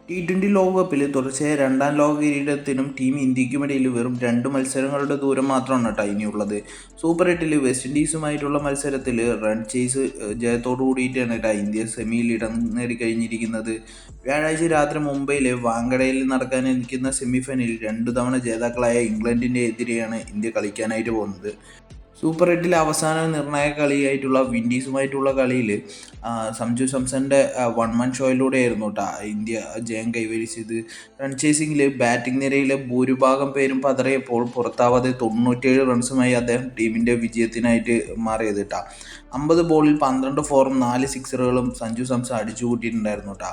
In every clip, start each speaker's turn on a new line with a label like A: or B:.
A: ടി20 ലോകകപ്പിൽ തുടർച്ചയായ രണ്ടാം ലോക കിരീടത്തിനും ടീം ഇന്ത്യക്കുമിടയിൽ വെറും 2 മത്സരങ്ങളുടെ ദൂരം മാത്രമാണ് കേട്ടോ ഇനിയുള്ളത്. സൂപ്പർ 8 വെസ്റ്റ് ഇൻഡീസുമായിട്ടുള്ള മത്സരത്തിൽ റൺ ചേസ് ജയത്തോടു കൂടിയിട്ടാണ് കേട്ടോ ഇന്ത്യ സെമിയിൽ ഇടം നേടിക്കഴിഞ്ഞിരിക്കുന്നത്. വ്യാഴാഴ്ച രാത്രി മുംബൈയിലെ വാങ്കഡയിൽ നടക്കാനിരിക്കുന്ന സെമിഫൈനലിൽ 2 തവണ ജേതാക്കളായ ഇംഗ്ലണ്ടിൻ്റെ എതിരെയാണ് ഇന്ത്യ കളിക്കാനായിട്ട് പോകുന്നത്. സൂപ്പർ 8 അവസാന നിർണായക കളിയായിട്ടുള്ള വിൻഡീസുമായിട്ടുള്ള കളിയിൽ സഞ്ജു സാംസന്റെ വൺ മാൻ ഷോയിലൂടെയായിരുന്നു കേട്ടോ ഇന്ത്യ ജയം കൈവരിച്ചത്. റൺ ചേസിങ്ങിൽ ബാറ്റിംഗ് നിരയിലെ ഭൂരിഭാഗം പേരും പതറിയപ്പോൾ പുറത്താവാതെ 97 റൺസുമായി അദ്ദേഹം ടീമിൻ്റെ വിജയത്തിനായിട്ട് മാറിയത് കേട്ടോ. 50 ബോളിൽ 12 ഫോറും 4 സിക്സറുകളും സഞ്ജു സാംസൺ അടിച്ചുകൂട്ടിയിട്ടുണ്ടായിരുന്നു കേട്ടോ.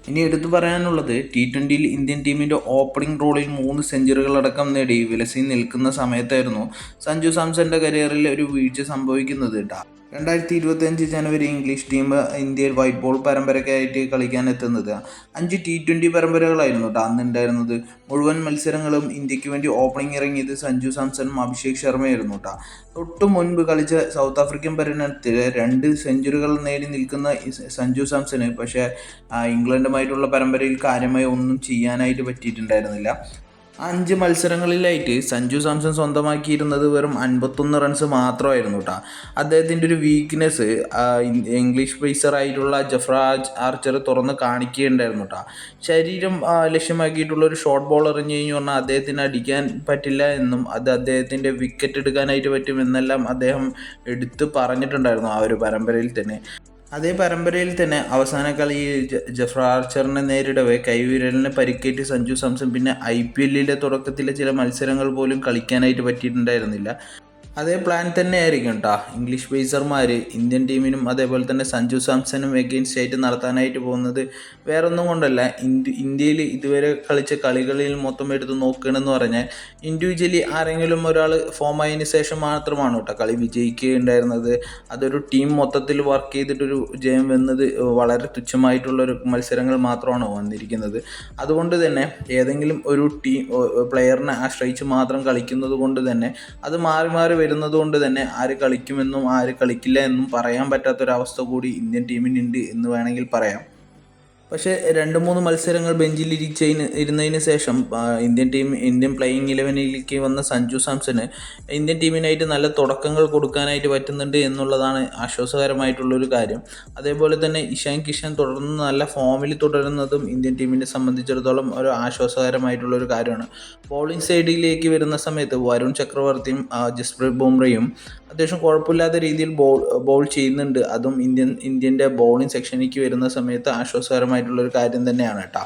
A: ഇനി എടുത്തു പറയാനുള്ളത് ടി20യിൽ ഇന്ത്യൻ ടീമിൻ്റെ ഓപ്പണിംഗ് റോളിൽ 3 സെഞ്ചുറികളടക്കം നേടി വിലസി നിൽക്കുന്ന സമയത്തായിരുന്നു സഞ്ജു സാംസന്റെ കരിയറിൽ ഒരു വീഴ്ച സംഭവിക്കുന്നത് കേട്ടോ. 2025 ജനുവരി ഇംഗ്ലീഷ് ടീം ഇന്ത്യയിൽ വൈറ്റ് ബോൾ പരമ്പരയ്ക്കായിട്ട് കളിക്കാൻ എത്തുന്നത്. 5 ടി20 പരമ്പരകളായിരുന്നു കേട്ടോ അന്നുണ്ടായിരുന്നത്. മുഴുവൻ മത്സരങ്ങളും ഇന്ത്യക്ക് വേണ്ടി ഓപ്പണിംഗ് ഇറങ്ങിയത് സഞ്ജു സാംസണും അഭിഷേക് ശർമ്മയായിരുന്നു കേട്ടോ. തൊട്ടു മുൻപ് കളിച്ച സൗത്ത് ആഫ്രിക്കൻ പര്യടനത്തിൽ 2 സെഞ്ചുറികൾ നേടി നിൽക്കുന്ന സഞ്ജു സാംസണ് പക്ഷേ ഇംഗ്ലണ്ടുമായിട്ടുള്ള പരമ്പരയിൽ കാര്യമായി ഒന്നും ചെയ്യാനായിട്ട് പറ്റിയിട്ടുണ്ടായിരുന്നില്ല. 5 മത്സരങ്ങളിലായിട്ട് സഞ്ജു സാംസൺ സ്വന്തമാക്കിയിരുന്നത് വെറും 51 റൺസ് മാത്രമായിരുന്നു കേട്ടോ. അദ്ദേഹത്തിൻ്റെ ഒരു വീക്ക്നെസ് ഇംഗ്ലീഷ് പേസറായിട്ടുള്ള ജഫ്രാജ് ആർച്ചർ തുറന്ന് കാണിക്കുകയുണ്ടായിരുന്നു കേട്ടോ. ശരീരം ലക്ഷ്യമാക്കിയിട്ടുള്ള ഒരു ഷോർട്ട് ബോൾ എറിഞ്ഞു കഴിഞ്ഞു പറഞ്ഞാൽ അദ്ദേഹത്തിന് അടിക്കാൻ പറ്റില്ല എന്നും അത് അദ്ദേഹത്തിൻ്റെ വിക്കറ്റ് എടുക്കാനായിട്ട് പറ്റുമെന്നെല്ലാം അദ്ദേഹം എടുത്ത് പറഞ്ഞിട്ടുണ്ടായിരുന്നു ആ ഒരു പരമ്പരയിൽ തന്നെ. അതേ പരമ്പരയിൽ തന്നെ അവസാന കളിയിൽ ജഫ്ര ആർച്ചറിനെ നേരിടവേ കൈവിരലിന് പരിക്കേറ്റ് സഞ്ജു സാംസൺ പിന്നെ IPLലെ തുടക്കത്തിലെ ചില മത്സരങ്ങൾ പോലും കളിക്കാനായിട്ട് പറ്റിയിട്ടുണ്ടായിരുന്നില്ല. അതേ പ്ലാൻ തന്നെ ആയിരിക്കും കേട്ടോ ഇംഗ്ലീഷ് പേസർമാർ ഇന്ത്യൻ ടീമിനും അതേപോലെ തന്നെ സഞ്ജു സാംസണും എഗെയിൻസ്റ്റ് ആയിട്ട് നടത്താനായിട്ട് പോകുന്നത്. വേറൊന്നും കൊണ്ടല്ല, ഇന്ത്യയിൽ ഇതുവരെ കളിച്ച കളികളിൽ മൊത്തം എടുത്ത് നോക്കുകയാണെന്ന് പറഞ്ഞാൽ ഇൻഡിവിജ്വലി ആരെങ്കിലും ഒരാൾ ഫോം ആയതിനു ശേഷം മാത്രമാണ് കേട്ടോ കളി വിജയിക്കുകയുണ്ടായിരുന്നത്. അതൊരു ടീം മൊത്തത്തിൽ വർക്ക് ചെയ്തിട്ടൊരു ജയം വന്നത് വളരെ തുച്ഛമായിട്ടുള്ളൊരു മത്സരങ്ങൾ മാത്രമാണ് വന്നിരിക്കുന്നത്. അതുകൊണ്ട് തന്നെ ഏതെങ്കിലും ഒരു ടീം പ്ലെയറിനെ ആശ്രയിച്ച് മാത്രം കളിക്കുന്നത് കൊണ്ട് തന്നെ അത് മാറി മാറി വരുന്നത് കൊണ്ട് തന്നെ ആര് കളിക്കുമെന്നും ആര് കളിക്കില്ല എന്നും പറയാൻ പറ്റാത്തൊരവസ്ഥ കൂടി ഇന്ത്യൻ ടീമിനുണ്ട് എന്ന് വേണമെങ്കിൽ പറയാം. പക്ഷേ 2-3 മത്സരങ്ങൾ ബെഞ്ചിൽ ഇരുന്നതിന് ശേഷം ഇന്ത്യൻ പ്ലേയിങ് 11ലേക്ക് വന്ന സഞ്ജു സാംസണ് ഇന്ത്യൻ ടീമിനായിട്ട് നല്ല തുടക്കങ്ങൾ കൊടുക്കാനായിട്ട് പറ്റുന്നുണ്ട് എന്നുള്ളതാണ് ആശ്വാസകരമായിട്ടുള്ളൊരു കാര്യം. അതേപോലെ തന്നെ ഇഷാൻ കിഷൻ തുടർന്ന് നല്ല ഫോമിൽ തുടരുന്നതും ഇന്ത്യൻ ടീമിനെ സംബന്ധിച്ചിടത്തോളം ഒരു ആശ്വാസകരമായിട്ടുള്ളൊരു കാര്യമാണ്. ബോളിംഗ് സൈഡിലേക്ക് വരുന്ന സമയത്ത് വരുൺ ചക്രവർത്തിയും ജസ്പ്രീത് ബുംറയും അത്യാവശ്യം കുഴപ്പമില്ലാത്ത രീതിയിൽ ബോൾ ചെയ്യുന്നുണ്ട്. അതും ഇന്ത്യൻ്റെ ബോളിംഗ് സെക്ഷനിലേക്ക് വരുന്ന സമയത്ത് ആശ്വാസകരമായിട്ടുള്ളൊരു കാര്യം തന്നെയാണ് കേട്ടോ.